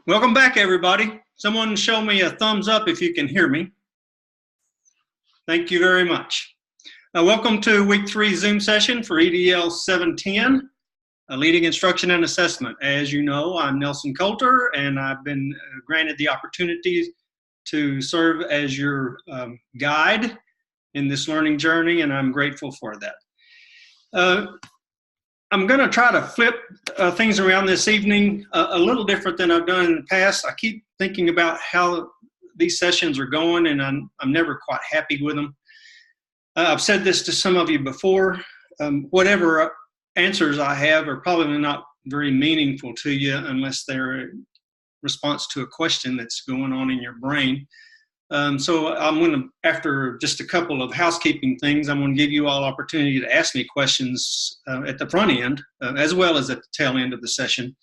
Welcome back, everybody. Someone show me a thumbs up if you can hear me. Thank you very much. Welcome to week 3 Zoom session for EDL 710, Leading Instruction and Assessment. As you know, I'm Nelson Coulter, and I've been granted the opportunity to serve as your guide in this learning journey, and I'm grateful for that. I'm going to try to flip things around this evening a little different than I've done in the past. I keep thinking about how these sessions are going, and I'm never quite happy with them. I've said this to some of you before. Whatever answers I have are probably not very meaningful to you unless they're a response to a question that's going on in your brain. So I'm going to, after just a couple of housekeeping things, I'm going to give you all opportunity to ask me questions at the front end, as well as at the tail end of the session.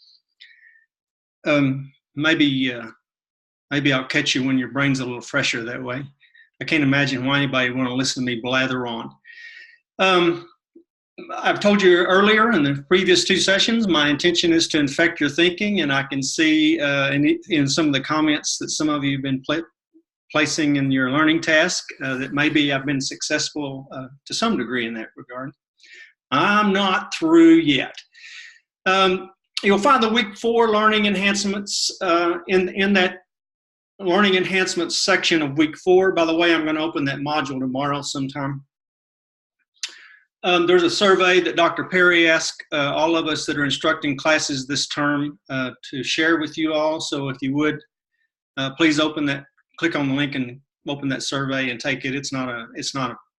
Maybe I'll catch you when your brain's a little fresher that way. I can't imagine why anybody would want to listen to me blather on. I've told you earlier in the previous 2 sessions, my intention is to infect your thinking, and I can see in some of the comments that some of you have been placing in your learning task that maybe I've been successful to some degree in that regard. I'm not through yet. You'll find the week 4 learning enhancements in that learning enhancements section of week 4. By the way, I'm going to open that module tomorrow sometime. There's a survey that Dr. Perry asked all of us that are instructing classes this term to share with you all. So if you would, please click on the link and open that survey and take it. It's not a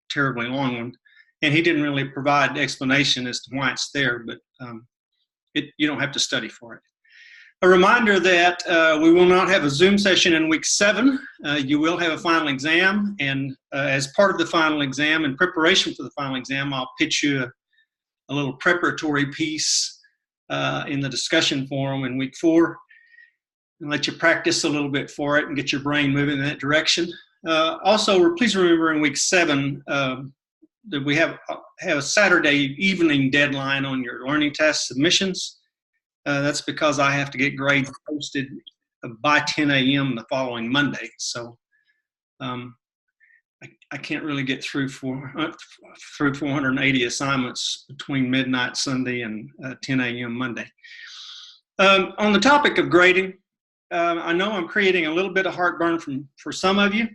terribly long one. And he didn't really provide explanation as to why it's there, but you don't have to study for it. A reminder that we will not have a Zoom session in week 7. You will have a final exam, and as part of the final exam, in preparation for the final exam, I'll pitch you a little preparatory piece in the discussion forum in week 4. And let you practice a little bit for it and get your brain moving in that direction. Also, please remember in week 7 that we have a Saturday evening deadline on your learning test submissions. That's because I have to get grades posted by 10 a.m. the following Monday. So I can't really get through 480 assignments between midnight Sunday and 10 a.m. Monday. On the topic of grading, I know I'm creating a little bit of heartburn for some of you,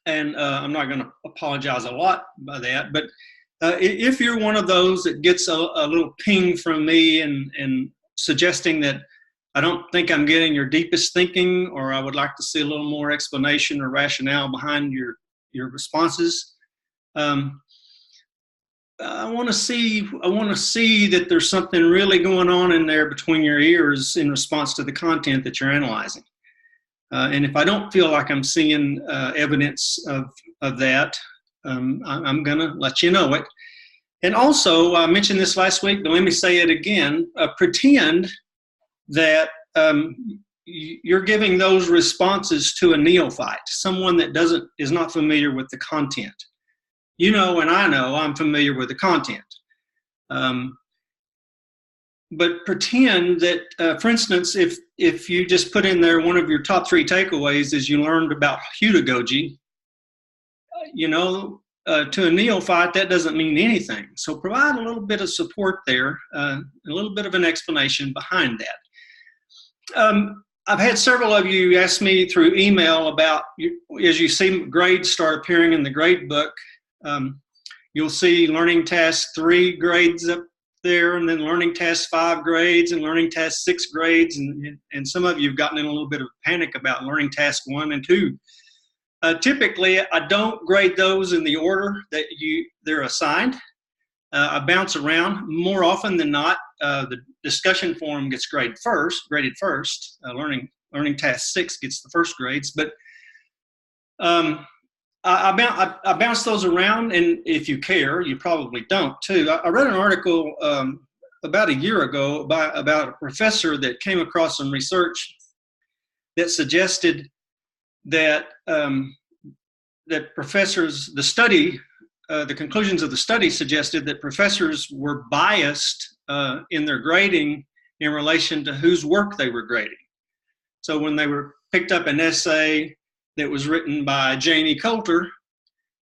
and I'm not going to apologize a lot by that, but if you're one of those that gets a little ping from me and suggesting that I don't think I'm getting your deepest thinking, or I would like to see a little more explanation or rationale behind your responses, I want to see that there's something really going on in there between your ears in response to the content that you're analyzing. And if I don't feel like I'm seeing evidence of that, I'm going to let you know it. And also, I mentioned this last week, but let me say it again. Pretend that you're giving those responses to a neophyte, someone that is not familiar with the content. You know, and I know I'm familiar with the content. But pretend that, for instance, if you just put in there one of your top 3 takeaways is you learned about pedagogy, to a neophyte, that doesn't mean anything. So provide a little bit of support there, a little bit of an explanation behind that. I've had several of you ask me through email about, as you see grades start appearing in the grade book, you'll see learning task 3 grades up there, and then learning task 5 grades, and learning task 6 grades, and some of you have gotten in a little bit of panic about learning task 1 and 2. Typically, I don't grade those in the order that they're assigned. I bounce around. More often than not, the discussion forum gets graded first. Learning task 6 gets the first grades, but I bounce those around, and if you care, you probably don't too. I read an article about a year ago about a professor that came across some research that suggested that professors, the conclusions of the study suggested that professors were biased in their grading in relation to whose work they were grading. So when they were picked up an essay that was written by Janie Coulter,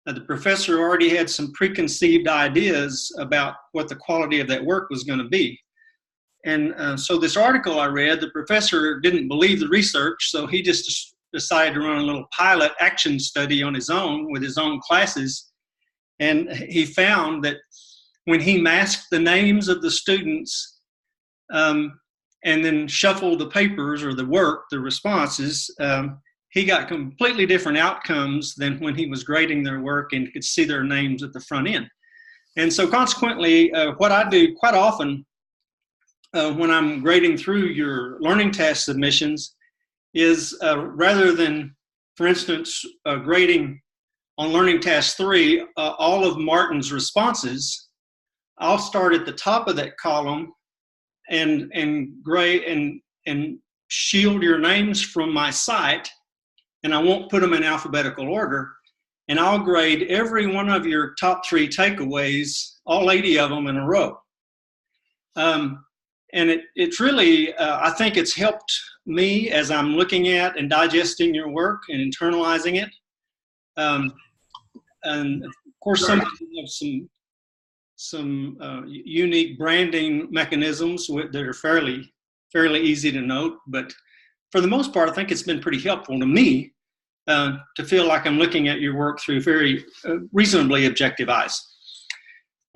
the professor already had some preconceived ideas about what the quality of that work was going to be. And so this article I read, the professor didn't believe the research, so he just decided to run a little pilot action study on his own with his own classes. And he found that when he masked the names of the students and then shuffled the papers or the work, the responses, he got completely different outcomes than when he was grading their work and could see their names at the front end. And so consequently, what I do quite often when I'm grading through your learning task submissions is rather than, for instance, grading on learning task 3, all of Martin's responses, I'll start at the top of that column and grade and shield your names from my site, and I won't put them in alphabetical order, and I'll grade every one of your top 3 takeaways, all 80 of them in a row. And it's really, I think it's helped me as I'm looking at and digesting your work and internalizing it. And of course, some of you have some unique branding mechanisms that are fairly easy to note, but for the most part, I think it's been pretty helpful to me to feel like I'm looking at your work through very reasonably objective eyes.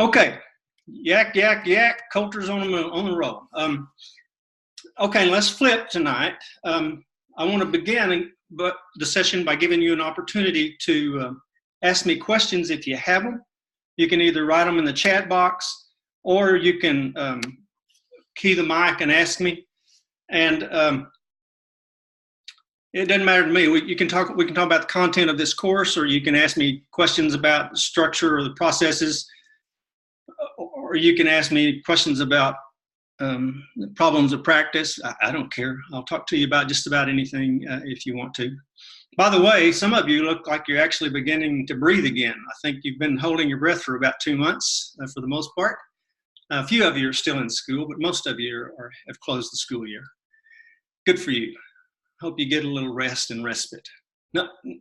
Okay, yak, yak, yak, Coulter's on the roll. Okay, let's flip tonight. I want to begin the session by giving you an opportunity to ask me questions if you have them. You can either write them in the chat box, or you can key the mic and ask me. And it doesn't matter to me. We can talk about the content of this course, or you can ask me questions about the structure or the processes, or you can ask me questions about the problems of practice. I don't care. I'll talk to you about just about anything if you want to. By the way, some of you look like you're actually beginning to breathe again. I think you've been holding your breath for about 2 months for the most part. A few of you are still in school, but most of you have closed the school year. Good for you. Hope you get a little rest and respite.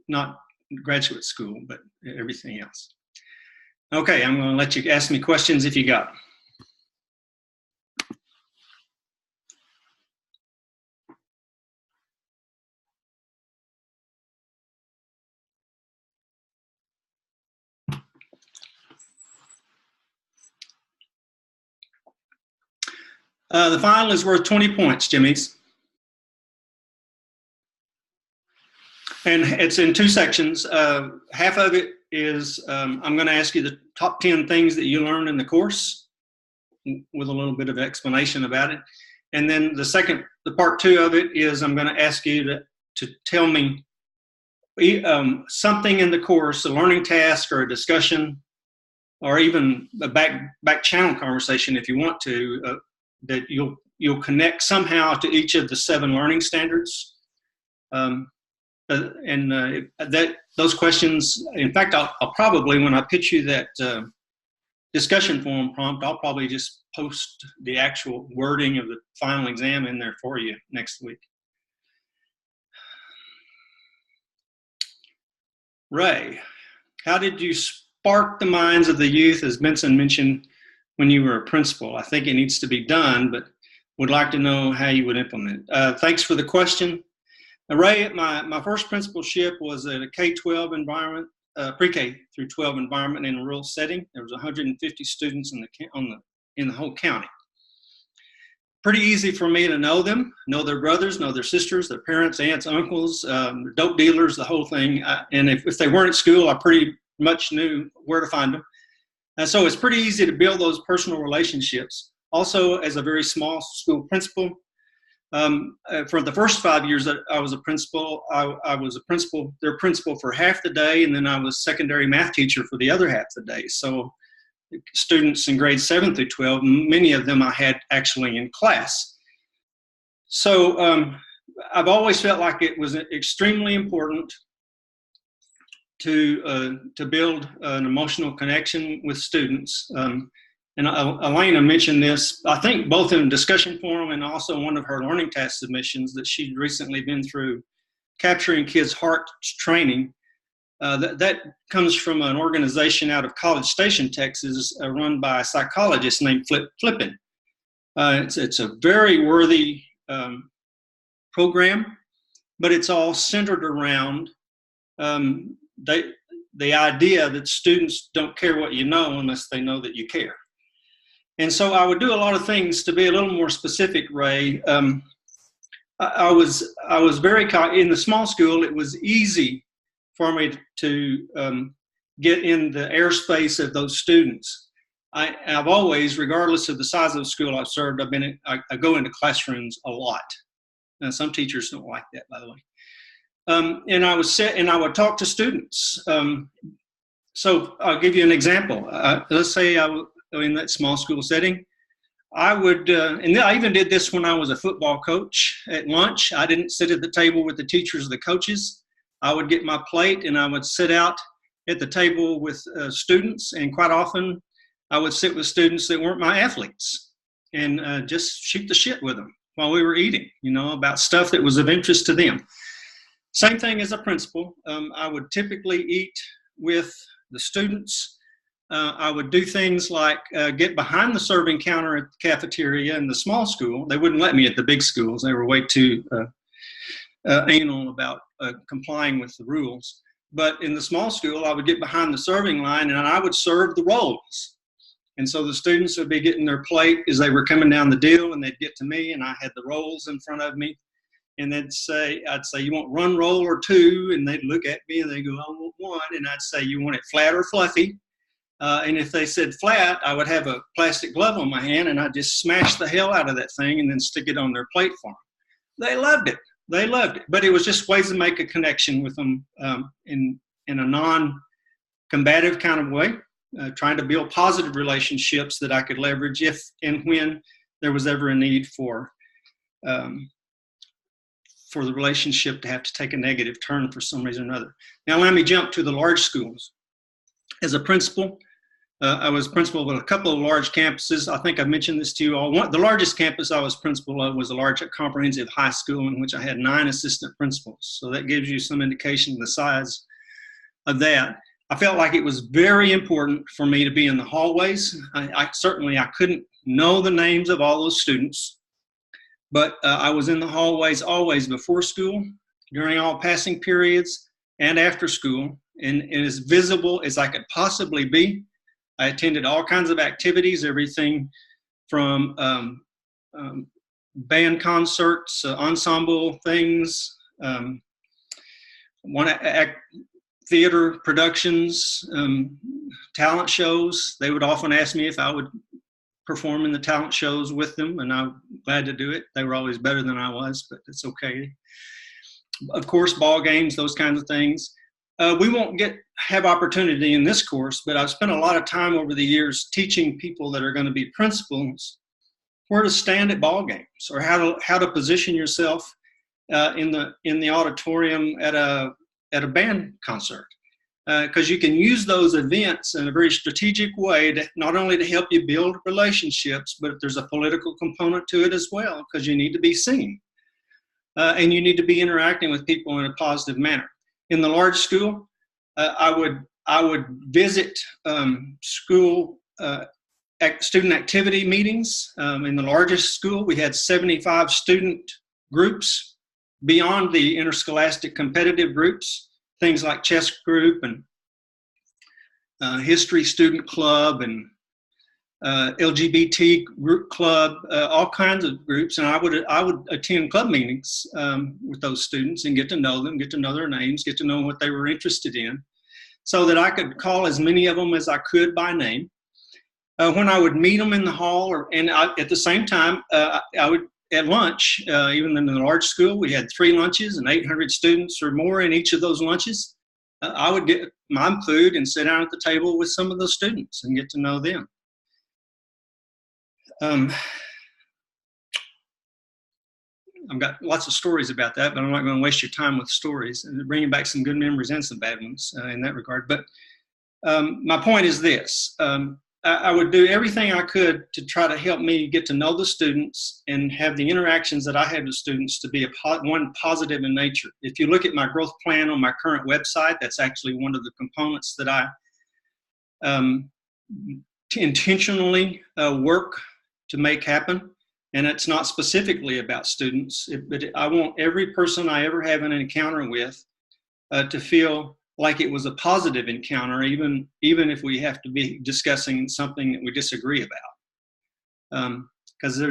Not graduate school, but everything else. Okay, I'm going to let you ask me questions if you got them. The final is worth 20 points, Jimmy's. And it's in 2 sections. Half of it is I'm going to ask you the top 10 things that you learned in the course with a little bit of explanation about it. And then the part 2 of it is I'm going to ask you to tell me something in the course, a learning task or a discussion, or even a back channel conversation if you want to, that you'll connect somehow to each of the 7 learning standards. Those questions, in fact, I'll probably, when I pitch you that discussion forum prompt, I'll probably just post the actual wording of the final exam in there for you next week. Ray, how did you spark the minds of the youth, as Benson mentioned, when you were a principal? I think it needs to be done, but would like to know how you would implement it. Thanks for the question. Ray, my first principalship was at a K-12 environment, pre-K through 12 environment in a rural setting. There was 150 students in the whole county. Pretty easy for me to know them, know their brothers, know their sisters, their parents, aunts, uncles, dope dealers, the whole thing. And if they weren't at school, I pretty much knew where to find them. And so it's pretty easy to build those personal relationships. Also, as a very small school principal, for the first 5 years that I was a principal, I was their principal for half the day, and then I was secondary math teacher for the other half of the day. So students in grades 7 through 12, many of them I had actually in class. So I've always felt like it was extremely important to build an emotional connection with students. and Elena mentioned this, I think both in a discussion forum and also one of her learning task submissions, that she'd recently been through Capturing Kids' Heart training. That comes from an organization out of College Station, Texas, run by a psychologist named Flippin. It's a very worthy program, but it's all centered around the idea that students don't care what you know unless they know that you care. And so I would do a lot of things to be a little more specific, Ray. I was very, in the small school, it was easy for me to get in the airspace of those students. I've always, regardless of the size of the school I've served, I go into classrooms a lot. Now, some teachers don't like that, by the way. And I would talk to students. So I'll give you an example. Let's say in that small school setting, I would, and I even did this when I was a football coach. At lunch, I didn't sit at the table with the teachers or the coaches. I would get my plate and I would sit out at the table with students, and quite often I would sit with students that weren't my athletes and just shoot the shit with them while we were eating, about stuff that was of interest to them. Same thing as a principal. I would typically eat with the students. I would do things like get behind the serving counter at the cafeteria in the small school. They wouldn't let me at the big schools. They were way too anal about complying with the rules. But in the small school, I would get behind the serving line and I would serve the rolls. And so the students would be getting their plate as they were coming down the deal, and they'd get to me, and I had the rolls in front of me. And I'd say, you want one roll or two? And they'd look at me and they go, I want one. And I'd say, you want it flat or fluffy? And if they said flat, I would have a plastic glove on my hand and I'd just smash the hell out of that thing and then stick it on their plate for them. They loved it. They loved it. But it was just ways to make a connection with them in a non-combative kind of way, trying to build positive relationships that I could leverage if and when there was ever a need for the relationship to have to take a negative turn for some reason or another. Now let me jump to the large schools. As a principal, I was principal of a couple of large campuses. I think I mentioned this to you all. The largest campus I was principal of was a large comprehensive high school in which I had 9 assistant principals. So that gives you some indication of the size of that. I felt like it was very important for me to be in the hallways. I couldn't know the names of all those students, but I was in the hallways always before school, during all passing periods, and after school, and as visible as I could possibly be. I attended all kinds of activities, everything from band concerts, ensemble things, theater productions, talent shows. They would often ask me if I would perform in the talent shows with them, and I'm glad to do it. They were always better than I was, but it's okay. Of course, ball games, those kinds of things. We won't have opportunity in this course, but I've spent a lot of time over the years teaching people that are going to be principals where to stand at ball games, or how to position yourself in the auditorium at a band concert, because you can use those events in a very strategic way to not only to help you build relationships, but there's a political component to it as well, because you need to be seen and you need to be interacting with people in a positive manner. In the large school, I would visit school student activity meetings. In the largest school, we had 75 student groups beyond the interscholastic competitive groups, things like chess group and history student club and LGBT group club, all kinds of groups. And I would attend club meetings with those students and get to know them, get to know their names, get to know what they were interested in, so that I could call as many of them as I could by name. When I would meet them in the hall, at the same time, I would, at lunch, even in the large school, we had 3 lunches and 800 students or more in each of those lunches. I would get my food and sit down at the table with some of those students and get to know them. I've got lots of stories about that, but I'm not going to waste your time with stories, and bringing back some good memories and some bad ones in that regard. But my point is this. I would do everything I could to try to help me get to know the students and have the interactions that I had with students to be one positive in nature. If you look at my growth plan on my current website, that's actually one of the components that I intentionally work to make happen. And it's not specifically about students, but I want every person I ever have an encounter with to feel like it was a positive encounter, even if we have to be discussing something that we disagree about. Because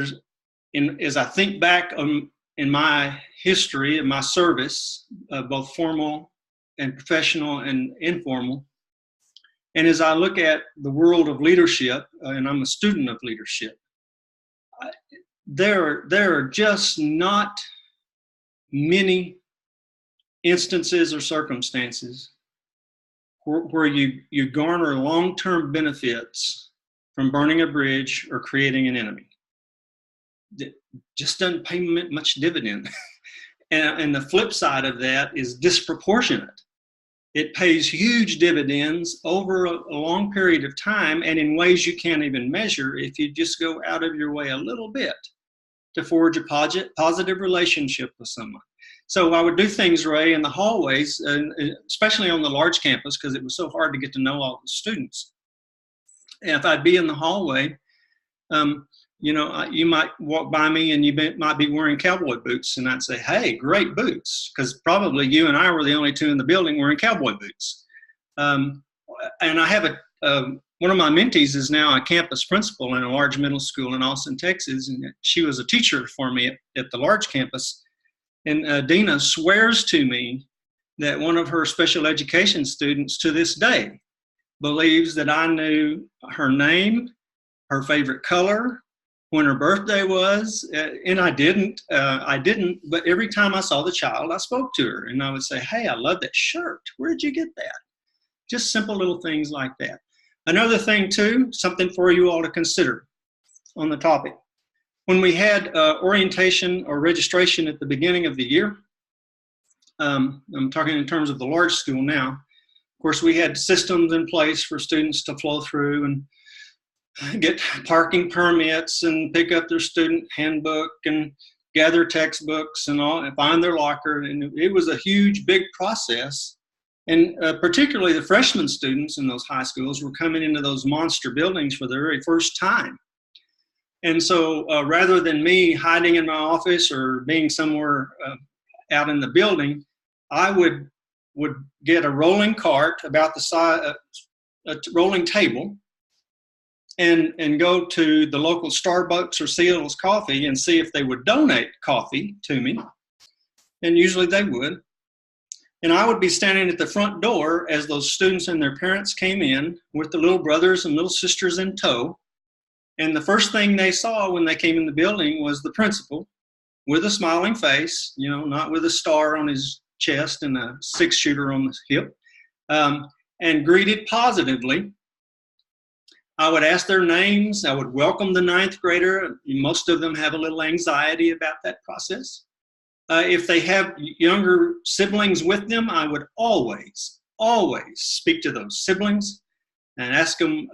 as I think back in my history, in my service, both formal and professional and informal, and as I look at the world of leadership, and I'm a student of leadership, there are just not many instances or circumstances where you garner long-term benefits from burning a bridge or creating an enemy. It just doesn't pay much dividend. And the flip side of that is disproportionate. It pays huge dividends over a long period of time and in ways you can't even measure if you just go out of your way a little bit to forge a positive relationship with someone. So I would do things, Ray, in the hallways, especially on the large campus, because it was so hard to get to know all the students. And if I'd be in the hallway, you might walk by me and you might be wearing cowboy boots, and I'd say, "Hey, great boots," because probably you and I were the only two in the building wearing cowboy boots. And I have one of my mentees is now a campus principal in a large middle school in Austin, Texas, and she was a teacher for me at the large campus. And Dina swears to me that one of her special education students to this day believes that I knew her name, her favorite color, when her birthday was, and I didn't, but every time I saw the child, I spoke to her, and I would say, "Hey, I love that shirt. Where did you get that?" Just simple little things like that. Another thing, too, something for you all to consider on the topic. When we had orientation or registration at the beginning of the year, I'm talking in terms of the large school now. Of course, we had systems in place for students to flow through and get parking permits and pick up their student handbook and gather textbooks and all, and find their locker. And it was a huge, big process. And particularly the freshman students in those high schools were coming into those monster buildings for the very first time. And so rather than me hiding in my office or being somewhere out in the building, I would get a rolling cart about the size, a rolling table, and go to the local Starbucks or Seattle's Coffee and see if they would donate coffee to me. And usually they would. And I would be standing at the front door as those students and their parents came in with the little brothers and little sisters in tow. And the first thing they saw when they came in the building was the principal with a smiling face, not with a star on his chest and a 6-shooter on his hip, and greeted positively. I would ask their names. I would welcome the 9th grader. Most of them have a little anxiety about that process. If they have younger siblings with them, I would always speak to those siblings and ask them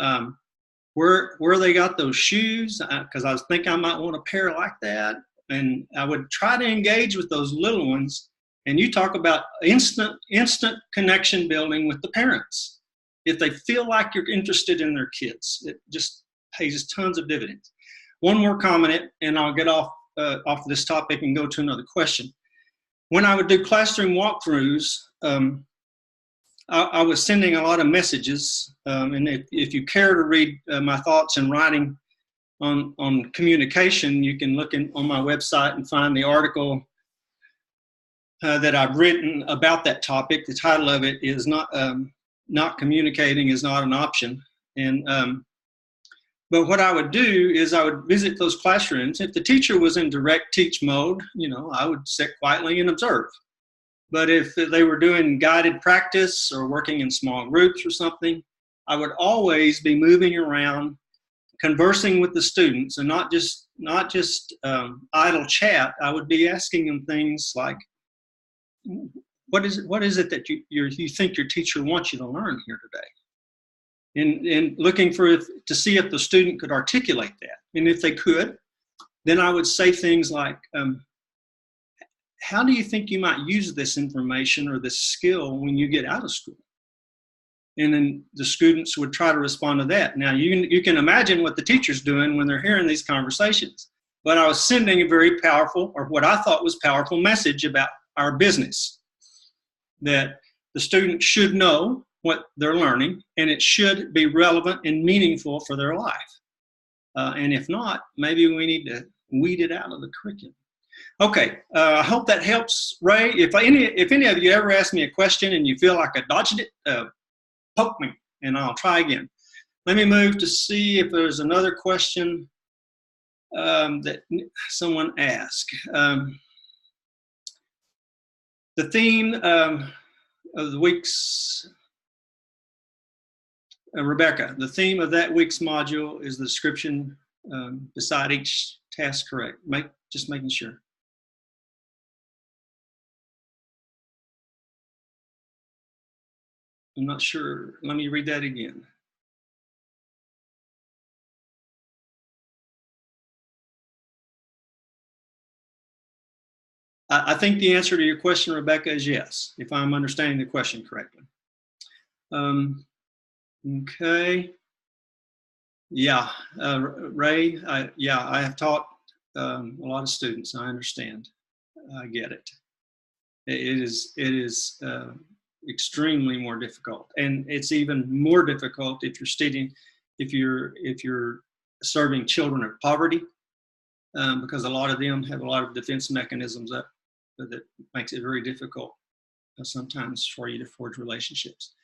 where they got those shoes, because I think I might want a pair like that. And I would try to engage with those little ones. And you talk about instant connection building with the parents. If they feel like you're interested in their kids, it just pays tons of dividends. One more comment, and I'll get off this topic and go to another question. When I would do classroom walkthroughs, I was sending a lot of messages, and if you care to read my thoughts in writing on communication, you can look on my website and find the article that I've written about that topic. The title of it is Not Communicating is Not an Option. But what I would do is I would visit those classrooms. If the teacher was in direct teach mode, I would sit quietly and observe. But if they were doing guided practice or working in small groups or something, I would always be moving around, conversing with the students, and not just idle chat. I would be asking them things like, what is it that you think your teacher wants you to learn here today? in looking to see if the student could articulate that. And if they could, then I would say things like, how do you think you might use this information or this skill when you get out of school? And then the students would try to respond to that. Now, you can imagine what the teacher's doing when they're hearing these conversations. But I was sending a very powerful, or what I thought was powerful, message about our business, that the student should know what they're learning, and it should be relevant and meaningful for their life. And if not, maybe we need to weed it out of the curriculum. Okay, I hope that helps, Ray. If any of you ever ask me a question and you feel like I dodged it, poke me and I'll try again. Let me move to see if there's another question that someone asked. The theme of the week's, Rebecca, the theme of that week's module is the description beside each task correct. Just making sure. I'm not sure. Let me read that again. I think the answer to your question, Rebecca, is yes, if I'm understanding the question correctly. Okay. Yeah, Ray, I have taught a lot of students. I understand. I get it. It is extremely more difficult, and it's even more difficult if you're serving children of poverty, because a lot of them have a lot of defense mechanisms that makes it very difficult sometimes for you to forge relationships.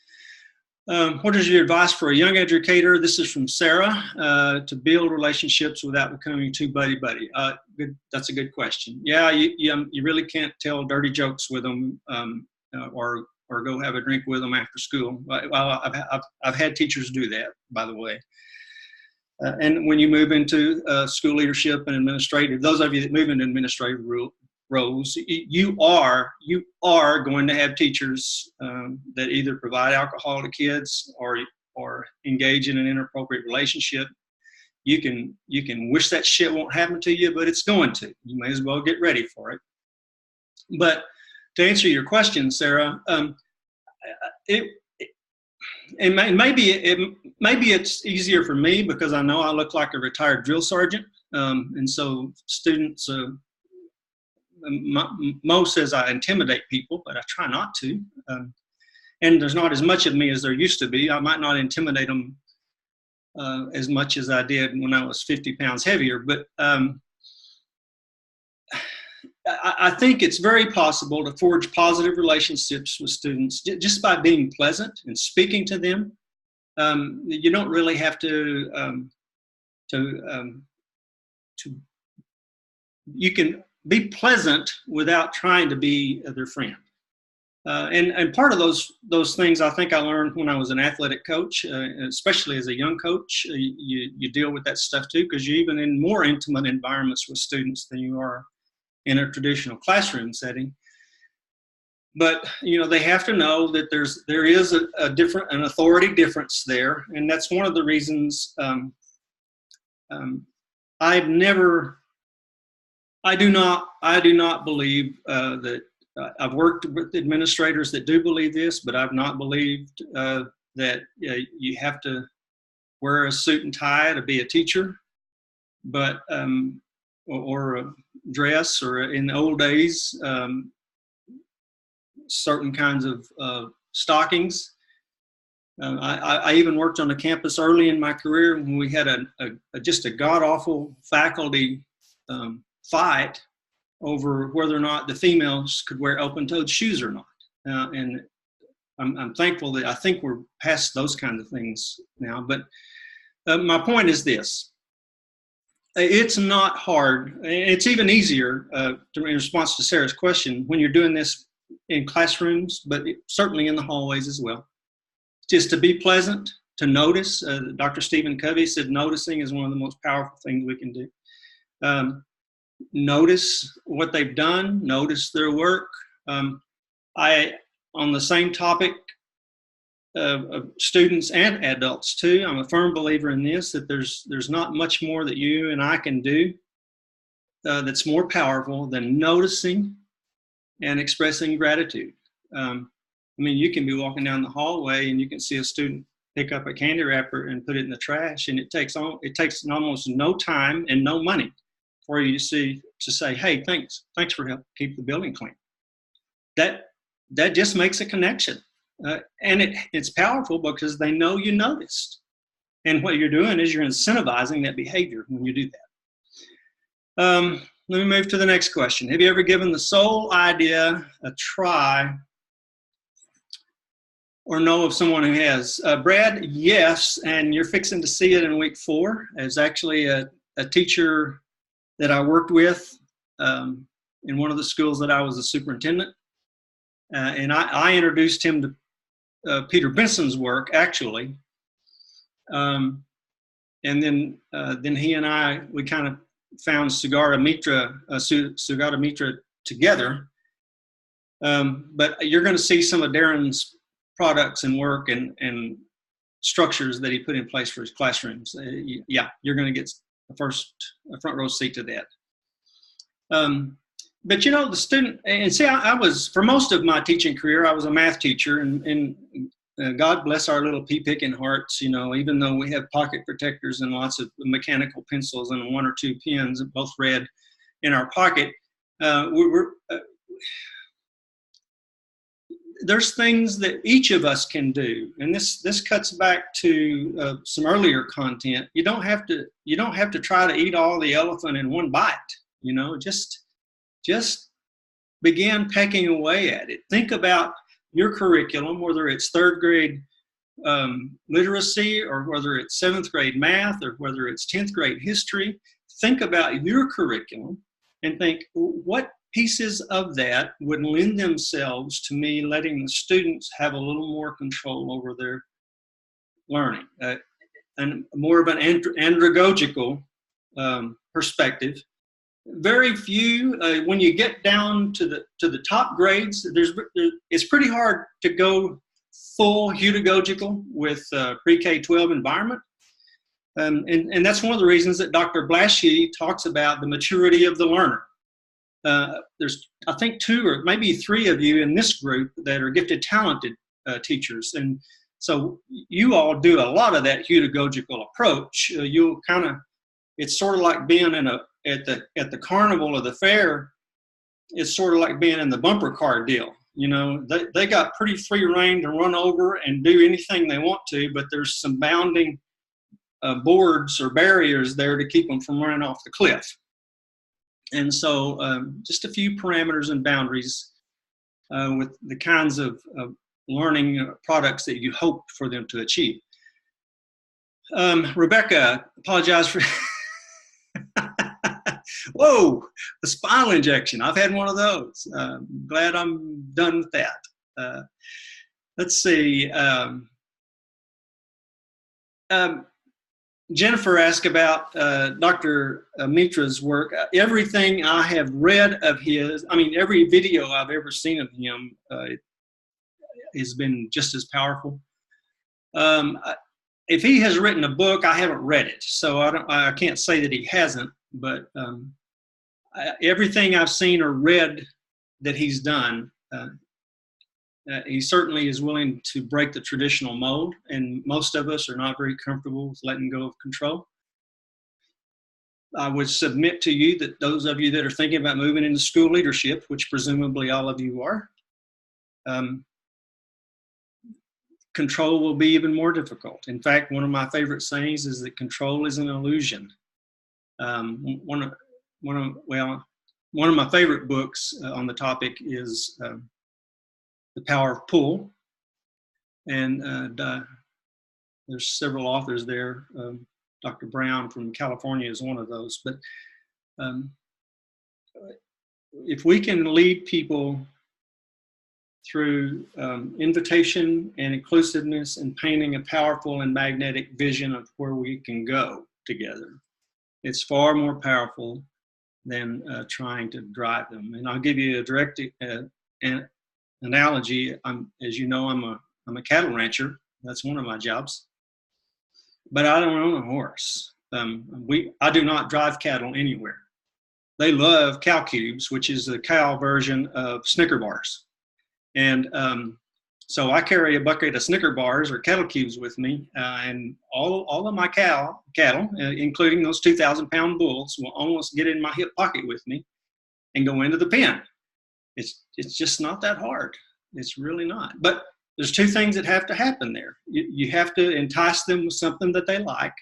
What is your advice for a young educator? This is from Sarah. To build relationships without becoming too buddy-buddy. That's a good question. Yeah, you really can't tell dirty jokes with them, or go have a drink with them after school. Well, I've had teachers do that, by the way. And when you move into school leadership and administrative, those of you that move into administrative roles, you are going to have teachers that either provide alcohol to kids or engage in an inappropriate relationship. You can wish that shit won't happen to you, but it's going to. You may as well get ready for it. But to answer your question, Sarah, maybe it's easier for me because I know I look like a retired drill sergeant, and so students. Mo says I intimidate people, but I try not to. And there's not as much of me as there used to be. I might not intimidate them as much as I did when I was 50 pounds heavier, but I think it's very possible to forge positive relationships with students just by being pleasant and speaking to them. You don't really have to you can be pleasant without trying to be their friend. And part of those things I think I learned when I was an athletic coach, especially as a young coach. You deal with that stuff too, because you're even in more intimate environments with students than you are in a traditional classroom setting. But they have to know that there is an authority difference there, and that's one of the reasons I do not believe that I've worked with administrators that do believe this, but I've not believed that you have to wear a suit and tie to be a teacher, but or a dress, or in the old days, certain kinds of stockings. I even worked on a campus early in my career when we had just a god-awful faculty fight over whether or not the females could wear open-toed shoes or not. And I'm thankful that I think we're past those kinds of things now. But my point is this. It's not hard. It's even easier in response to Sarah's question when you're doing this in classrooms, but certainly in the hallways as well. Just to be pleasant, to notice. Dr. Stephen Covey said noticing is one of the most powerful things we can do. Notice what they've done, notice their work. On the same topic, students and adults too. I'm a firm believer in this, that there's not much more that you and I can do that's more powerful than noticing and expressing gratitude. I mean, you can be walking down the hallway and you can see a student pick up a candy wrapper and put it in the trash, and it takes almost no time and no money for you to say, hey, thanks for helping keep the building clean. That just makes a connection. And it's powerful because they know you noticed. And what you're doing is you're incentivizing that behavior when you do that. Let me move to the next question. Have you ever given the soul idea a try or know of someone who has? Brad, yes, and you're fixing to see it in week 4. It's actually a teacher that I worked with in one of the schools that I was a superintendent. And I introduced him to Peter Benson's work, actually. And then he and we kind of found Sugata Mitra together. But you're going to see some of Darren's products and work and structures that he put in place for his classrooms. Yeah, you're going to get a front row seat to that. But you know, the student, and see, I was, for most of my teaching career, I was a math teacher, and God bless our little pea-picking hearts, you know, even though we have pocket protectors and lots of mechanical pencils and 1 or 2 pens, both red, in our pocket, there's things that each of us can do, and this cuts back to some earlier content. You don't have to try to eat all the elephant in one bite, you know. Just begin pecking away at it. Think about your curriculum, whether it's 3rd grade literacy, or whether it's 7th grade math, or whether it's 10th grade history. Think about your curriculum and think, what pieces of that would lend themselves to me letting the students have a little more control over their learning, and more of an andragogical perspective. Very few, when you get down to the top grades, it's pretty hard to go full heutagogical with pre-K-12 environment. And that's one of the reasons that Dr. Blashy talks about the maturity of the learner. There's, I think, 2 or maybe 3 of you in this group that are gifted, talented teachers. And so you all do a lot of that heutagogical approach. You'll kind of, it's sort of like being at the carnival or the fair. It's sort of like being in the bumper car deal. You know, they got pretty free rein to run over and do anything they want to, but there's some bounding boards or barriers there to keep them from running off the cliff. And so just a few parameters and boundaries with the kinds of learning products that you hope for them to achieve. Rebecca, apologize for... Whoa, the spinal injection. I've had one of those. Glad I'm done with that. Let's see. Jennifer asked about Dr. Mitra's work. Everything I have read of his, I mean, every video I've ever seen of him has been just as powerful. If he has written a book, I haven't read it, so I can't say that he hasn't, but everything I've seen or read that he's done, he certainly is willing to break the traditional mold, and most of us are not very comfortable with letting go of control. I would submit to you that those of you that are thinking about moving into school leadership, which presumably all of you are, control will be even more difficult. In fact, one of my favorite sayings is that control is an illusion. One of my favorite books on the topic is The Power of Pull, and there's several authors there. Dr. Brown from California is one of those. But if we can lead people through invitation and inclusiveness and painting a powerful and magnetic vision of where we can go together, it's far more powerful than trying to drive them. And I'll give you a direct analogy. As you know, I'm a cattle rancher, That's one of my jobs. But I don't own a horse. I do not drive cattle anywhere. They love cow cubes, which is the cow version of Snicker bars. And so I carry a bucket of Snicker bars or kettle cubes with me, and all of my cattle, including those 2,000-pound bulls, will almost get in my hip pocket with me and go into the pen. It's just not that hard. It's really not. But there's two things that have to happen there. You have to entice them with something that they like,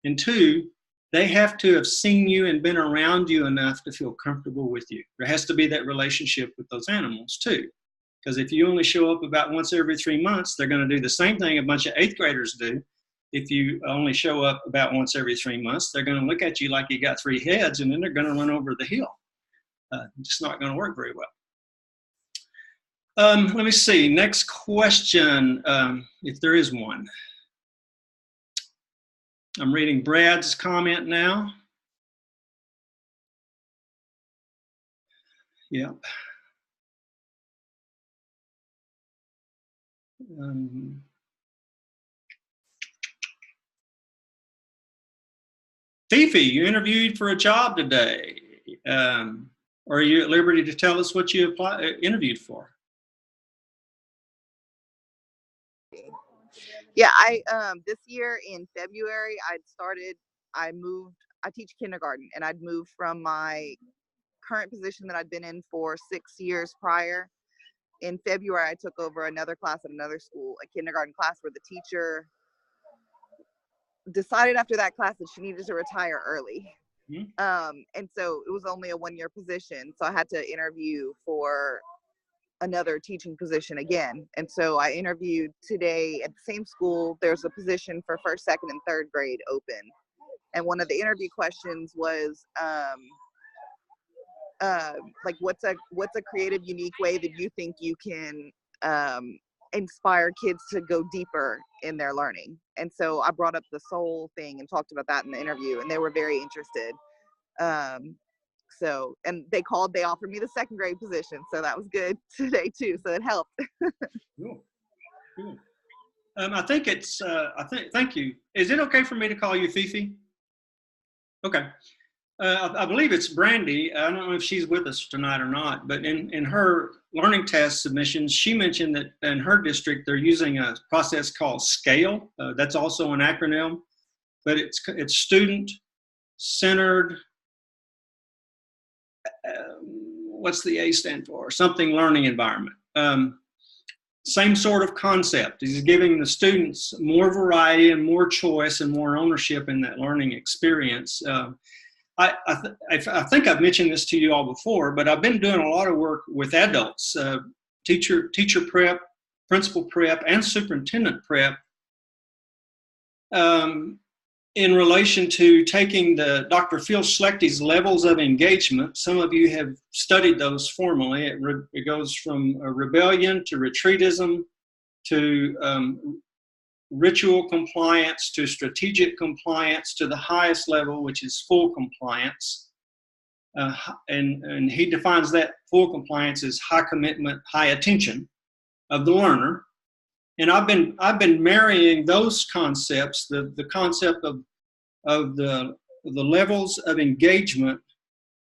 and two, they have to have seen you and been around you enough to feel comfortable with you. There has to be that relationship with those animals too. Because if you only show up about once every 3 months, they're going to do the same thing a bunch of 8th graders do. If you only show up about once every 3 months, they're going to look at you like you got 3 heads, and then they're going to run over the hill. It's not going to work very well. Let me see. Next question, if there is one. I'm reading Brad's comment now. Yep. Fifi, you interviewed for a job today. Are you at liberty to tell us what you interviewed for? Yeah, this year in February, I teach kindergarten, and I'd moved from my current position that I'd been in for 6 years prior. In February, I took over another class at another school, a kindergarten class, where the teacher decided after that class that she needed to retire early. Mm-hmm. And so it was only a 1-year position. So I had to interview for another teaching position again. And so I interviewed today at the same school. There's a position for 1st, 2nd, and 3rd grade open. And one of the interview questions was, like, what's a creative, unique way that you think you can inspire kids to go deeper in their learning? And so I brought up the soul thing and talked about that in the interview, and they were very interested. And they offered me the 2nd grade position, so that was good today too. So it helped. Cool. I think thank you. Is it okay for me to call you Fifi? Okay. I believe it's Brandy. I don't know if she's with us tonight or not, but in her learning task submissions, she mentioned that in her district, they're using a process called SCALE. That's also an acronym, but it's student-centered, what's the A stand for? Something learning environment. Same sort of concept. He's giving the students more variety and more choice and more ownership in that learning experience. I think I've mentioned this to you all before, but I've been doing a lot of work with adults, teacher prep, principal prep, and superintendent prep, in relation to taking the Dr. Phil Schlechty's levels of engagement. Some of you have studied those formally. It goes from rebellion to retreatism to ritual compliance to strategic compliance to the highest level, which is full compliance. And he defines that full compliance as high commitment, high attention of the learner. And I've been marrying those concepts, the concept of the levels of engagement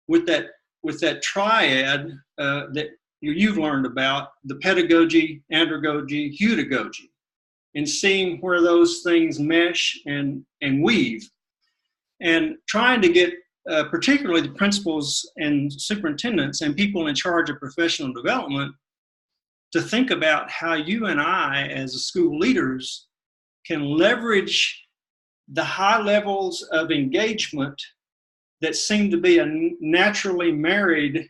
with that triad that you've learned about, the pedagogy, andragogy, hudagogy, and seeing where those things mesh and weave, and trying to get particularly the principals and superintendents and people in charge of professional development to think about how you and I as school leaders can leverage the high levels of engagement that seem to be naturally married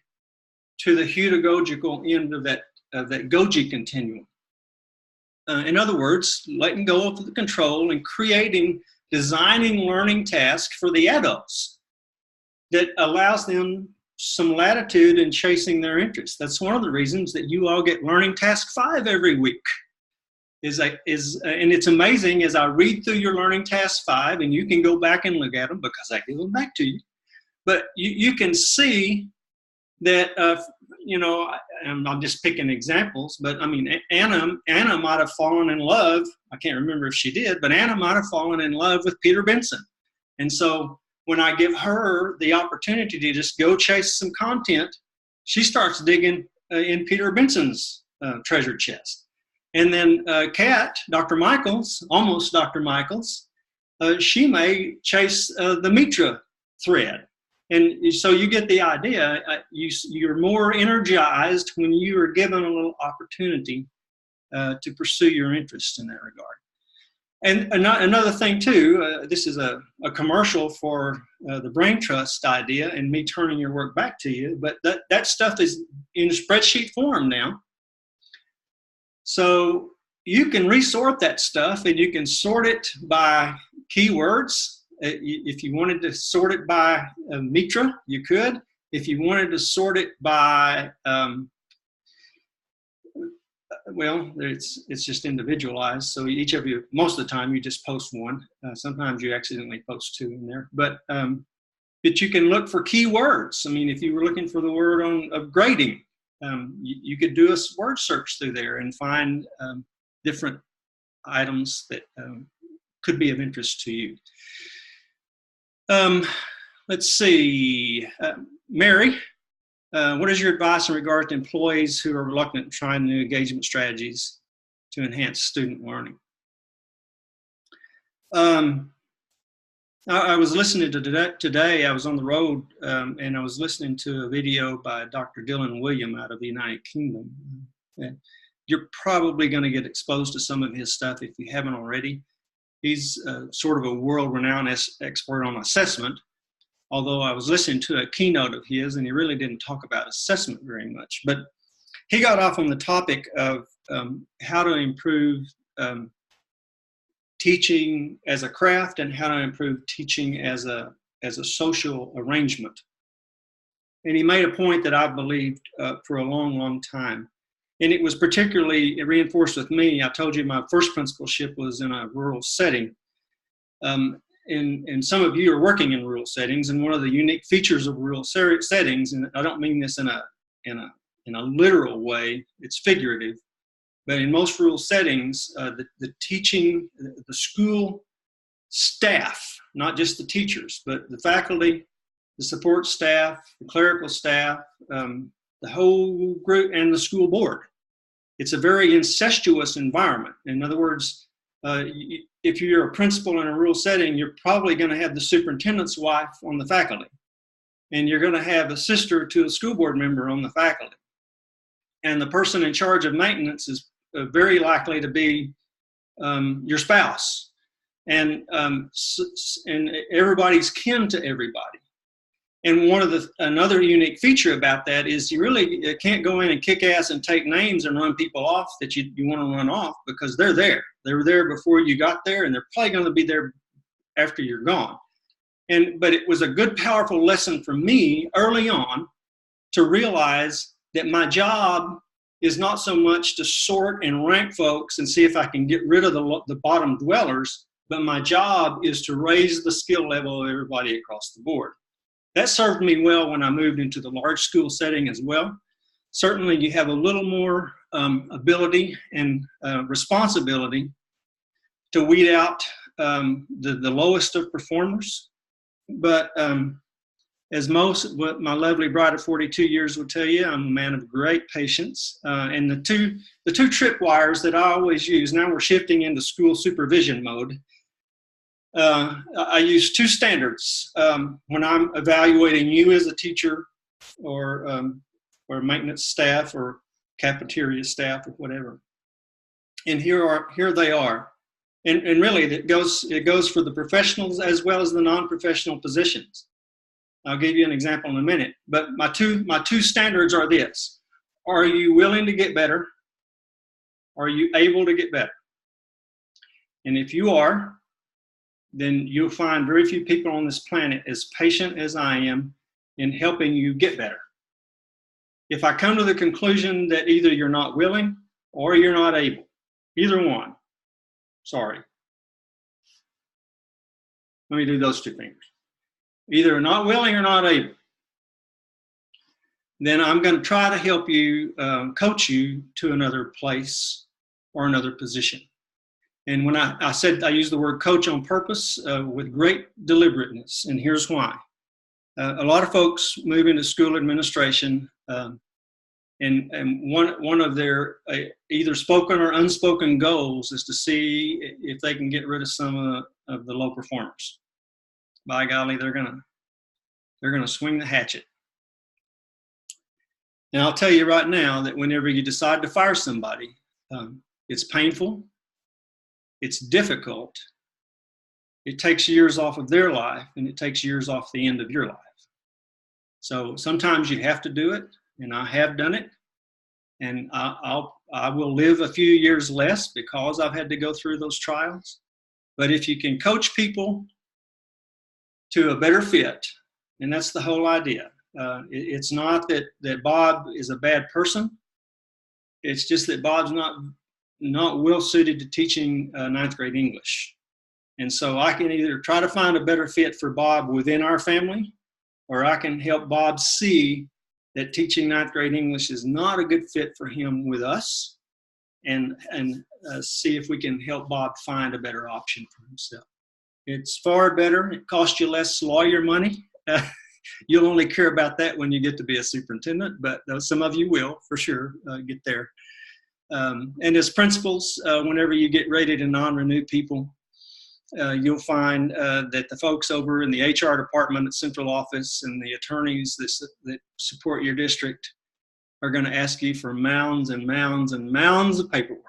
to the hudagogical end of that goji continuum. In other words, letting go of the control and designing learning tasks for the adults that allows them some latitude in chasing their interests. That's one of the reasons that you all get Learning Task 5 every week. And it's amazing as I read through your Learning Task 5, and you can go back and look at them because I give them back to you. But you can see that you know, and I'm just picking examples, but I mean, Anna might have fallen in love. I can't remember if she did, but Anna might have fallen in love with Peter Benson. And so when I give her the opportunity to just go chase some content, she starts digging in Peter Benson's treasure chest. And then Kat, Dr. Michaels, almost Dr. Michaels, she may chase the Mitra thread. And so you get the idea. You're more energized when you are given a little opportunity to pursue your interests in that regard. And another thing too, this is a commercial for the Brain Trust idea and me turning your work back to you, but that stuff is in spreadsheet form now. So you can resort that stuff, and you can sort it by keywords. If you wanted to sort it by Mitra, you could. If you wanted to sort it by, well, it's just individualized. So each of you, most of the time, you just post one. Sometimes you accidentally post two in there. But you can look for keywords. I mean, if you were looking for the word of grading, you could do a word search through there and find different items that could be of interest to you. Let's see, Mary, what is your advice in regard to employees who are reluctant in trying new engagement strategies to enhance student learning? I was listening to today, I was on the road, and I was listening to a video by Dr. Dylan William out of the United Kingdom. You're probably going to get exposed to some of his stuff if you haven't already. He's sort of a world-renowned expert on assessment, although I was listening to a keynote of his, and he really didn't talk about assessment very much. But he got off on the topic of how to improve teaching as a craft and how to improve teaching as a social arrangement. And he made a point that I've believed for a long, long time. And it was particularly reinforced with me. I told you my first principalship was in a rural setting. And some of you are working in rural settings, and one of the unique features of rural settings, and I don't mean this in a literal way, it's figurative, but in most rural settings, the teaching, the school staff, not just the teachers, but the faculty, the support staff, the clerical staff, the whole group, and the school board. It's a very incestuous environment. In other words, if you're a principal in a rural setting, you're probably going to have the superintendent's wife on the faculty, and you're going to have a sister to a school board member on the faculty. And the person in charge of maintenance is very likely to be your spouse. And everybody's kin to everybody. And another unique feature about that is you really can't go in and kick ass and take names and run people off that you want to run off, because they're there. They were there before you got there, and they're probably going to be there after you're gone. But it was a good, powerful lesson for me early on to realize that my job is not so much to sort and rank folks and see if I can get rid of the bottom dwellers, but my job is to raise the skill level of everybody across the board. That served me well when I moved into the large school setting as well. Certainly you have a little more ability and responsibility to weed out the lowest of performers. But what my lovely bride of 42 years will tell you, I'm a man of great patience. And the two tripwires that I always use, now we're shifting into school supervision mode. I use two standards when I'm evaluating you as a teacher or maintenance staff or cafeteria staff or whatever. And here they are. And really it goes for the professionals as well as the non-professional positions. I'll give you an example in a minute. But my two standards are this. Are you willing to get better? Are you able to get better? And if you are, then you'll find very few people on this planet as patient as I am in helping you get better. If I come to the conclusion that either you're not willing or you're not able, either one, sorry. Let me do those two things. Either not willing or not able. then I'm going to try to help you, coach you to another place or another position. And when I said I use the word coach on purpose with great deliberateness, and here's why. A lot of folks move into school administration, and one of their either spoken or unspoken goals is to see if they can get rid of some of the low performers. By golly, they're gonna swing the hatchet. And I'll tell you right now that whenever you decide to fire somebody, it's painful, it's difficult, it takes years off of their life, and it takes years off the end of your life. So sometimes you have to do it, and I have done it, and I will live a few years less because I've had to go through those trials. But if you can coach people to a better fit, and that's the whole idea. It's not that Bob is a bad person. It's just that Bob's not well suited to teaching ninth grade English. And so I can either try to find a better fit for Bob within our family, or I can help Bob see that teaching ninth grade English is not a good fit for him with us, and see if we can help Bob find a better option for himself. It's far better. It costs you less lawyer money. You'll only care about that when you get to be a superintendent, but some of you will, for sure, get there. And as principals, whenever you get ready to non-renew people, you'll find that the folks over in the HR department at central office and the attorneys that support your district are going to ask you for mounds and mounds and mounds of paperwork.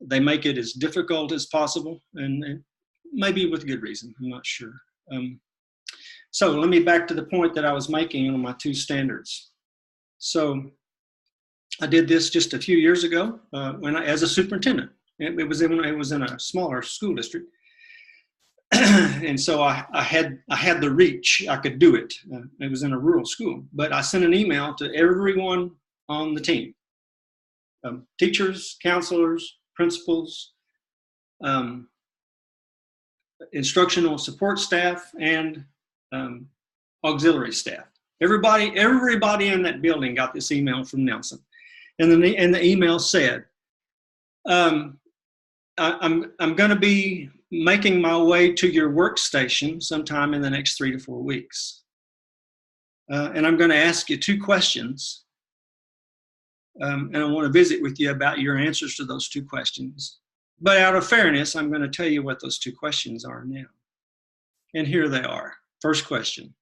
They make it as difficult as possible, and maybe with good reason, I'm not sure. So let me back to the point that I was making on my two standards. So I did this just a few years ago as a superintendent. It was in a smaller school district, and so I had the reach. I could do it. It was in a rural school, but I sent an email to everyone on the team: teachers, counselors, principals, instructional support staff, and auxiliary staff. Everybody in that building got this email from Nelson, and the email said, I'm going to be making my way to your workstation sometime in the next 3 to 4 weeks. And I'm going to ask you 2 questions. And I want to visit with you about your answers to those 2 questions. But out of fairness, I'm going to tell you what those 2 questions are now. And here they are. First question: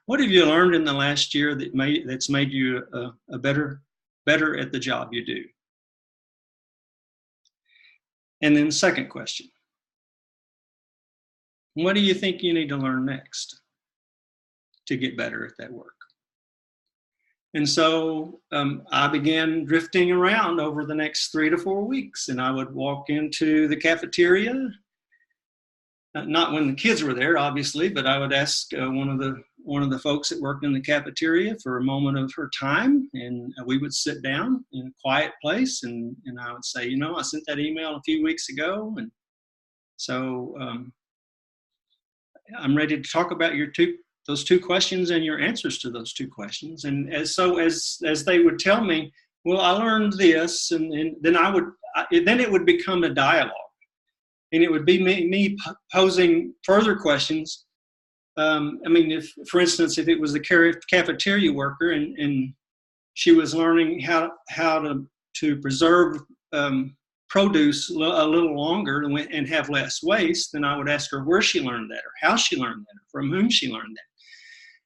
what have you learned in the last year that's made you a better at the job you do? And then second question: what do you think you need to learn next to get better at that work? And so I began drifting around over the next 3 to 4 weeks, and I would walk into the cafeteria, not when the kids were there, obviously, but I would ask one of the folks that worked in the cafeteria for a moment of her time, and we would sit down in a quiet place, and I would say, I sent that email a few weeks ago, and so I'm ready to talk about those 2 questions and your answers to those 2 questions. And as they would tell me, well, I learned this, and then then it would become a dialogue. And it would be me posing further questions. If, for instance, if it was the cafeteria worker and she was learning how to preserve produce a little longer and have less waste, then I would ask her where she learned that, or how she learned that, or from whom she learned that.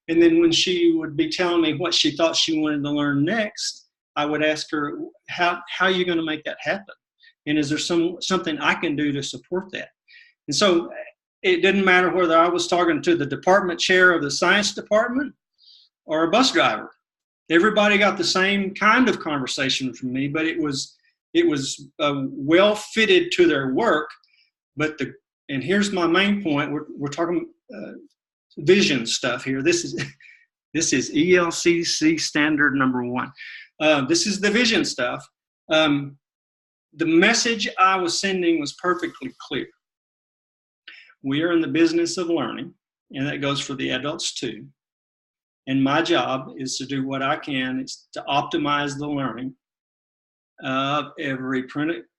And then when she would be telling me what she thought she wanted to learn next, I would ask her, how are you going to make that happen? And is there something I can do to support that? And so it didn't matter whether I was talking to the department chair of the science department or a bus driver. Everybody got the same kind of conversation from me, but it was well fitted to their work. And here's my main point. We're talking vision stuff here. This is ELCC standard number 1. This is the vision stuff. The message I was sending was perfectly clear. We are in the business of learning, and that goes for the adults too. And my job is to do what I can is to optimize the learning of every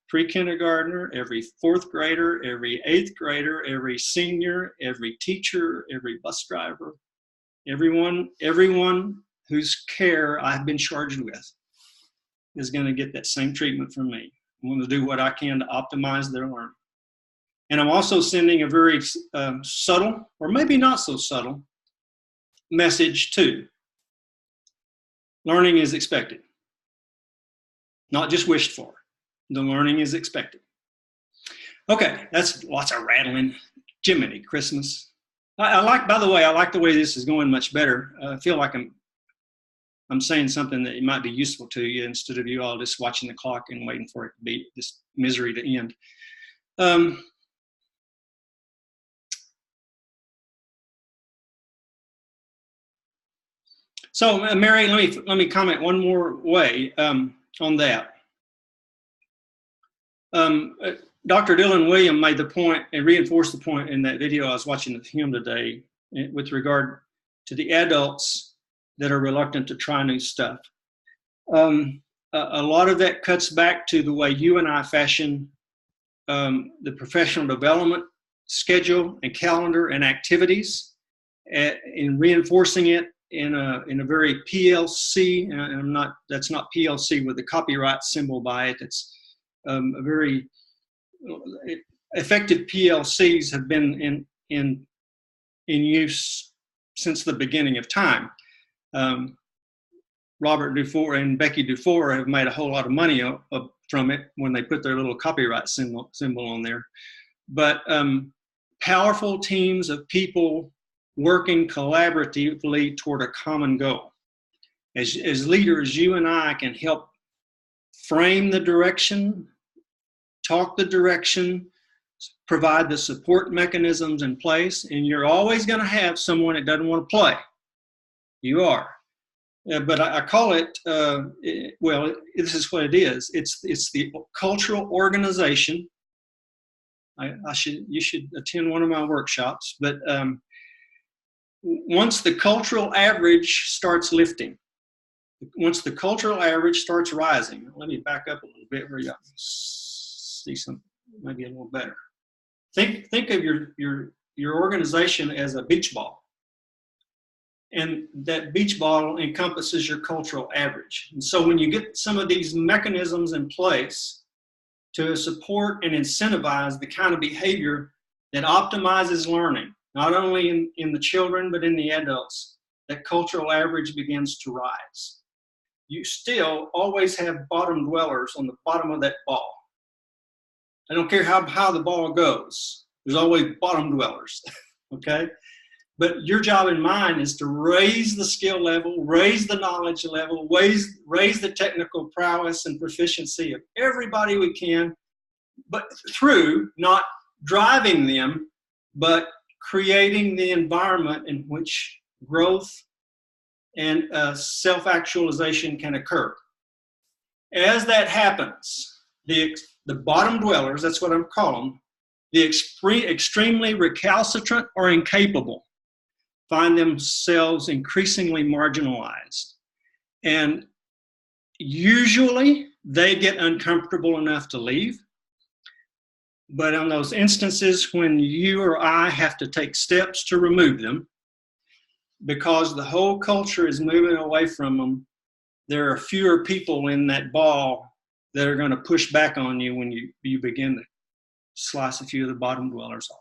pre-kindergartner, every fourth grader, every eighth grader, every senior, every teacher, every bus driver, everyone whose care I've been charged with is going to get that same treatment from me. I'm going to do what I can to optimize their learning. And I'm also sending a very subtle, or maybe not so subtle, message too. Learning is expected, not just wished for. The learning is expected. Okay, that's lots of rattling. Jiminy Christmas. I like, by the way, I like the way this is going much better. I feel like I'm saying something that might be useful to you instead of you all just watching the clock and waiting for it to be this misery to end. So, Mary, let me comment one more way on that. Dr. Dylan William made the point and reinforced the point in that video I was watching of him today with regard to the adults that are reluctant to try new stuff. A lot of that cuts back to the way you and I fashion the professional development schedule and calendar and activities, in reinforcing it in a very PLC, and that's not PLC with the copyright symbol by it. It's a very effective PLCs have been in use since the beginning of time. Robert Dufour and Becky Dufour have made a whole lot of money from it when they put their little copyright symbol on there. But powerful teams of people working collaboratively toward a common goal. As leaders, you and I can help frame the direction, talk the direction, provide the support mechanisms in place, and you're always going to have someone that doesn't want to play. You are. But I call it, well, this is what it is. It's the cultural organization. You should attend one of my workshops, but once the cultural average starts lifting, once the cultural average starts rising, let me back up a little bit where you see some, maybe a little better. Think of your organization as a beach ball. And that beach ball encompasses your cultural average. And so when you get some of these mechanisms in place to support and incentivize the kind of behavior that optimizes learning, not only in the children, but in the adults, that cultural average begins to rise. You still always have bottom dwellers on the bottom of that ball. I don't care how the ball goes. There's always bottom dwellers, okay? But your job and mine is to raise the skill level, raise the knowledge level, raise the technical prowess and proficiency of everybody we can, but through not driving them, but creating the environment in which growth and self-actualization can occur. As that happens, the bottom dwellers, that's what I'm calling them, the extremely recalcitrant or incapable, find themselves increasingly marginalized. And usually they get uncomfortable enough to leave. But in those instances when you or I have to take steps to remove them, because the whole culture is moving away from them, there are fewer people in that ball that are going to push back on you when you begin to slice a few of the bottom dwellers off.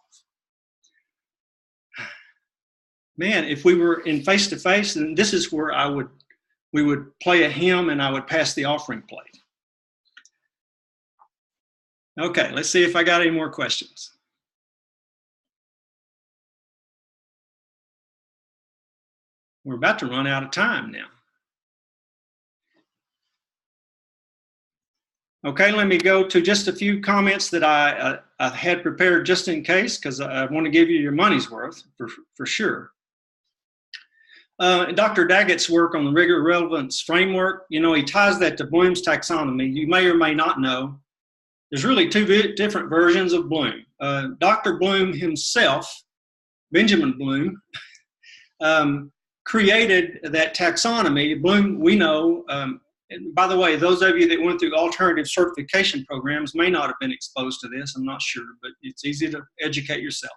Man, if we were in face-to-face, then this is where we would play a hymn and I would pass the offering plate. Okay, let's see if I got any more questions. We're about to run out of time now. Okay, let me go to just a few comments that I had prepared just in case, because I want to give you your money's worth for sure. Dr. Daggett's work on the rigor relevance framework, he ties that to Bloom's taxonomy. You may or may not know, there's really two different versions of Bloom. Dr. Bloom himself, Benjamin Bloom, created that taxonomy. Bloom, we know, and by the way, those of you that went through alternative certification programs may not have been exposed to this, I'm not sure, but it's easy to educate yourself.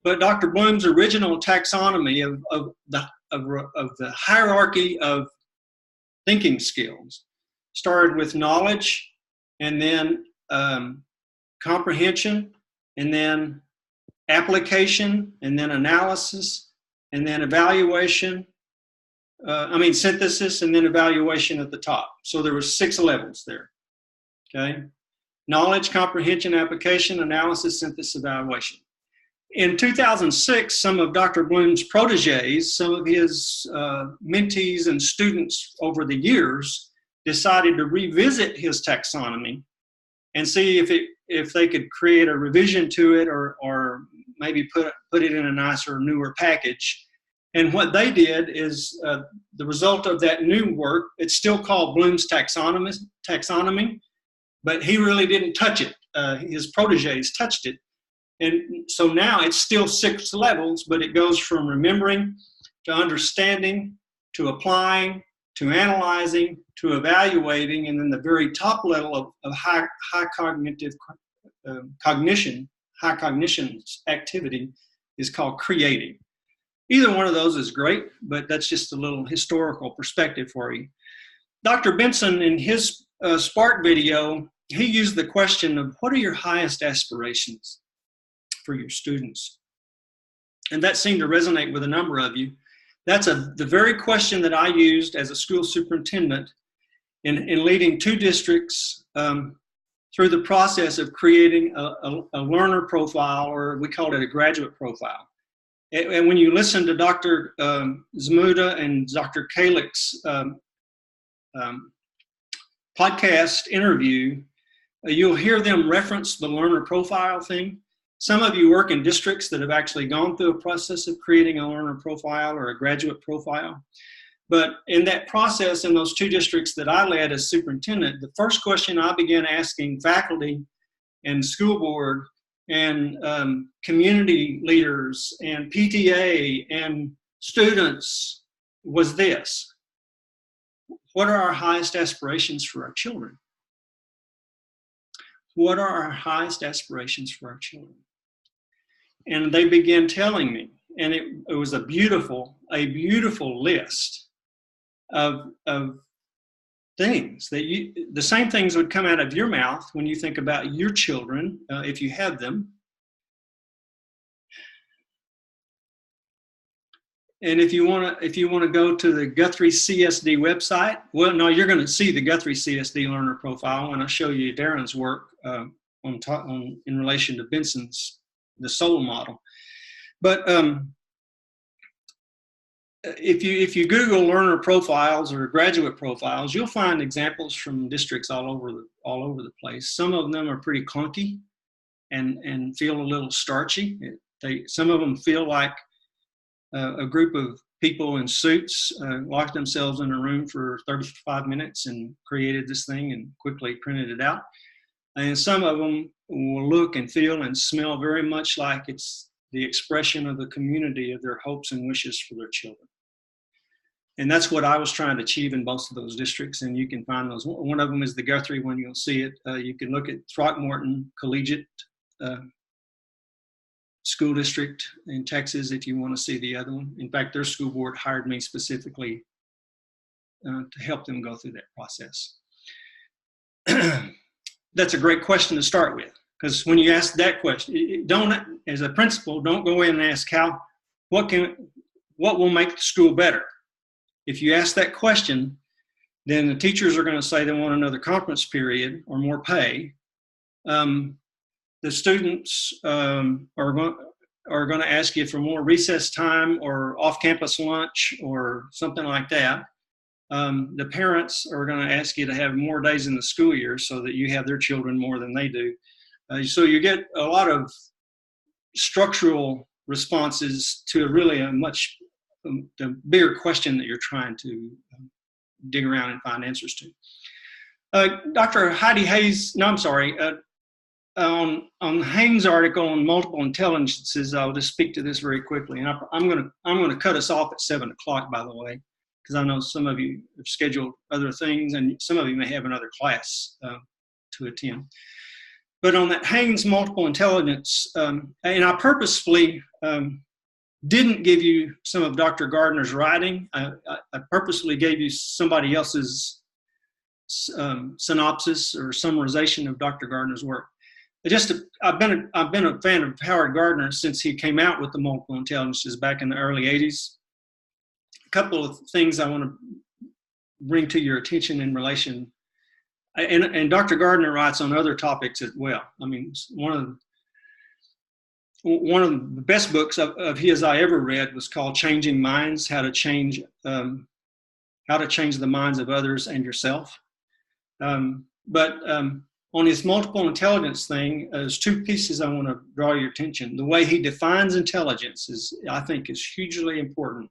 But Dr. Bloom's original taxonomy of the hierarchy of thinking skills started with knowledge, and then comprehension, and then application, and then analysis, and then evaluation, synthesis, and then evaluation at the top. So there were 6 levels there, okay? Knowledge, comprehension, application, analysis, synthesis, evaluation. In 2006, some of Dr. Bloom's proteges, some of his mentees and students over the years, decided to revisit his taxonomy and see if they could create a revision to it, or maybe put it in a nicer, newer package. And what they did is the result of that new work, it's still called Bloom's taxonomy, but he really didn't touch it. His proteges touched it. And so now it's still 6 levels, but it goes from remembering to understanding to applying to analyzing to evaluating, and then the very top level of high cognitive cognition, high cognition activity is called creating. Either one of those is great, but that's just a little historical perspective for you. Dr. Benson, in his Spark video, he used the question of what are your highest aspirations for your students? And that seemed to resonate with a number of you. That's the very question that I used as a school superintendent in leading 2 districts through the process of creating a learner profile, or we called it a graduate profile. And when you listen to Dr. Zmuda and Dr. Kalich's podcast interview, you'll hear them reference the learner profile thing. Some of you work in districts that have actually gone through a process of creating a learner profile or a graduate profile. But in that process, in those 2 districts that I led as superintendent, the first question I began asking faculty and school board and community leaders and PTA and students was this: what are our highest aspirations for our children? What are our highest aspirations for our children? And they began telling me, and it was a beautiful list of things that the same things would come out of your mouth when you think about your children, if you have them. And if you want to go to the Guthrie CSD website, well, no, you're going to see the Guthrie CSD learner profile when I show you Darren's work in relation to Benson's the SOUL model. But if you Google learner profiles or graduate profiles, you'll find examples from districts all over the place. Some of them are pretty clunky and feel a little starchy. Some of them feel like a group of people in suits locked themselves in a room for 35 minutes and created this thing and quickly printed it out. And some of them will look and feel and smell very much like it's the expression of the community of their hopes and wishes for their children. And that's what I was trying to achieve in both of those districts, and you can find those. One of them is the Guthrie one, you'll see it. You can look at Throckmorton Collegiate School District in Texas if you want to see the other one. In fact, their school board hired me specifically to help them go through that process. That's a great question to start with, because when you ask that question, as a principal, don't go in and ask what will make the school better. If you ask that question, then the teachers are going to say they want another conference period or more pay. The students are going to ask you for more recess time or off-campus lunch or something like that. The parents are going to ask you to have more days in the school year so that you have their children more than they do. So you get a lot of structural responses to really a much the bigger question that you're trying to dig around and find answers to. Dr. Heidi Hayes, on Haynes' article on multiple intelligences, I'll just speak to this very quickly, and I'm gonna cut us off at 7 o'clock, by the way, because I know some of you have scheduled other things, and some of you may have another class to attend. But on that Haynes multiple intelligence, and I purposefully didn't give you some of Dr. Gardner's writing. I purposefully gave you somebody else's synopsis or summarization of Dr. Gardner's work. I've been a fan of Howard Gardner since he came out with the multiple intelligences back in the early 80s. A couple of things I want to bring to your attention in relation, and Dr. Gardner writes on other topics as well. I mean, one of the best books of his I ever read was called Changing Minds: How to Change the Minds of Others and Yourself. But on his multiple intelligence thing, there's two pieces I want to draw your attention. The way he defines intelligence I think is hugely important.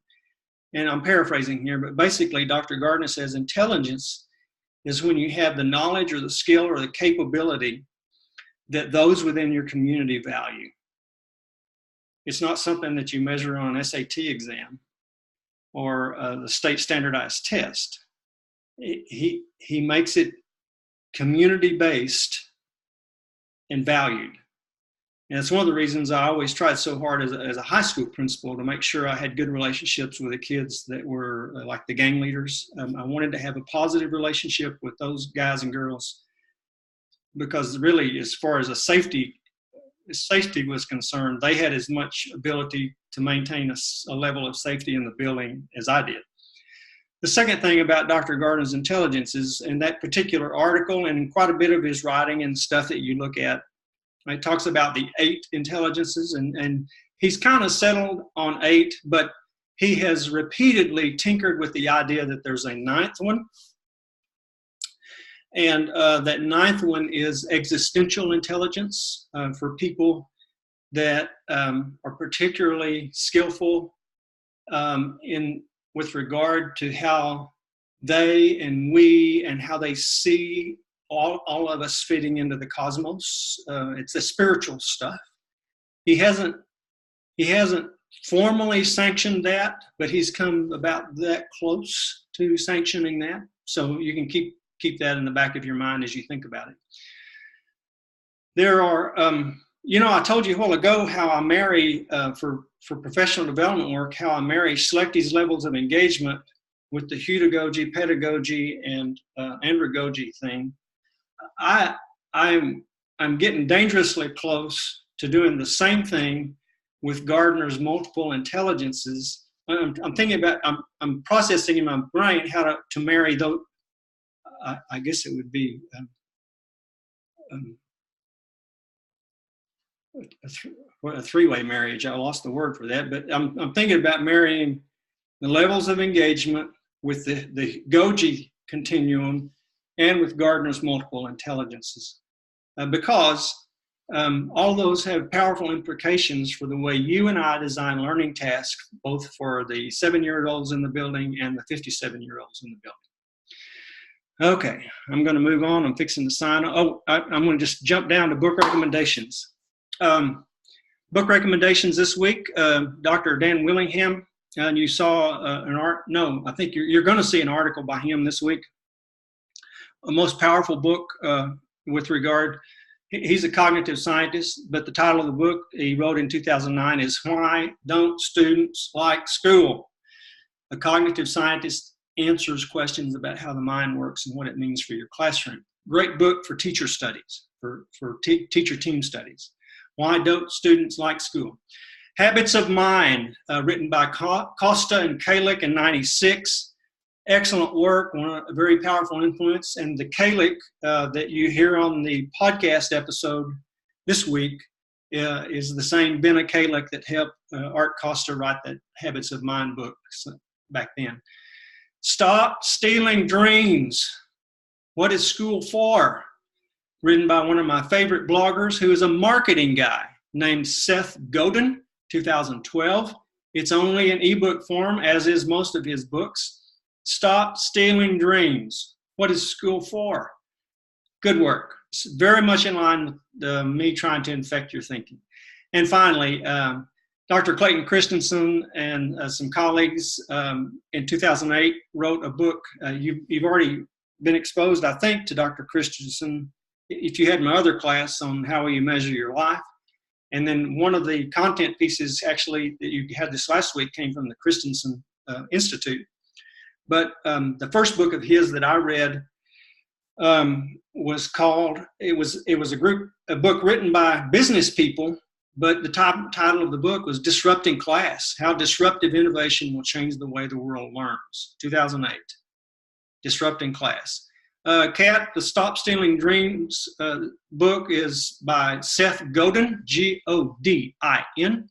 And I'm paraphrasing here, but basically Dr. Gardner says intelligence is when you have the knowledge or the skill or the capability that those within your community value. It's not something that you measure on an SAT exam or the state standardized test. He makes it community-based and valued. And it's one of the reasons I always tried so hard as a high school principal to make sure I had good relationships with the kids that were like the gang leaders. I wanted to have a positive relationship with those guys and girls because really, as far as safety was concerned, they had as much ability to maintain a level of safety in the building as I did. The second thing about Dr. Gardner's intelligence is in that particular article and in quite a bit of his writing and stuff that you look at, it talks about the 8 intelligences, and he's kind of settled on 8, but he has repeatedly tinkered with the idea that there's a 9th one. And that 9th one is existential intelligence for people that are particularly skillful with regard to how they and we and how they see all of us fitting into the cosmos. It's the spiritual stuff. He hasn't formally sanctioned that, but he's come about that close to sanctioning that. So you can keep that in the back of your mind as you think about it. There are, I told you a while ago how I marry, for professional development work, how I marry Schlechte's levels of engagement with the hudagogy, pedagogy, and andragogy thing. I'm getting dangerously close to doing the same thing with Gardner's multiple intelligences. I'm thinking about, I'm processing in my brain how to marry those. I guess it would be a three-way marriage. I lost the word for that, but I'm thinking about marrying the levels of engagement with the Goji continuum and with Gardner's multiple intelligences, because all those have powerful implications for the way you and I design learning tasks, both for the 7-year-olds in the building and the 57-year-olds in the building. Okay, I'm going to move on. I'm fixing to sign. I'm going to just jump down to book recommendations. Book recommendations this week, Dr. Dan Willingham, and you saw I think you're going to see an article by him this week. A most powerful book with regard, he's a cognitive scientist, but the title of the book he wrote in 2009 is Why Don't Students Like School? A cognitive scientist answers questions about how the mind works and what it means for your classroom. Great book for teacher studies, for teacher team studies. Why Don't Students Like School? Habits of Mind, written by Costa and Kalick in '96. Excellent work, a very powerful influence. And the Kalick that you hear on the podcast episode this week is the same Benna Kalick that helped Art Costa write that Habits of Mind book back then. Stop Stealing Dreams. What is School For? Written by one of my favorite bloggers who is a marketing guy named Seth Godin, 2012. It's only in ebook form, as is most of his books. Stop Stealing Dreams. What is School For? Good work. it's very much in line with me trying to infect your thinking. And finally, Dr. Clayton Christensen and some colleagues in 2008 wrote a book. You've already been exposed, I think, to Dr. Christensen if you had my other class on how you measure your life. And then one of the content pieces actually that you had this last week came from the Christensen Institute. But the first book of his that I read was called, it was a book written by business people, but the title of the book was Disrupting Class, How Disruptive Innovation Will Change the Way the World Learns, 2008, Disrupting Class. Kat, the Stop Stealing Dreams book is by Seth Godin, Godin.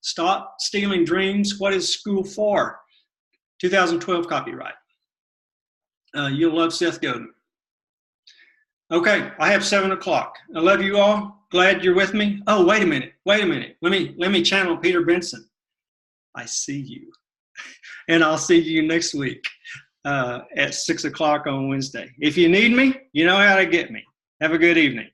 Stop Stealing Dreams, What is School For? 2012 copyright. You'll love Seth Godin. Okay, I have 7 o'clock. I love you all. Glad you're with me. Oh, wait a minute. Let me channel Peter Benson. I see you. And I'll see you next week at 6 o'clock on Wednesday. If you need me, you know how to get me. Have a good evening.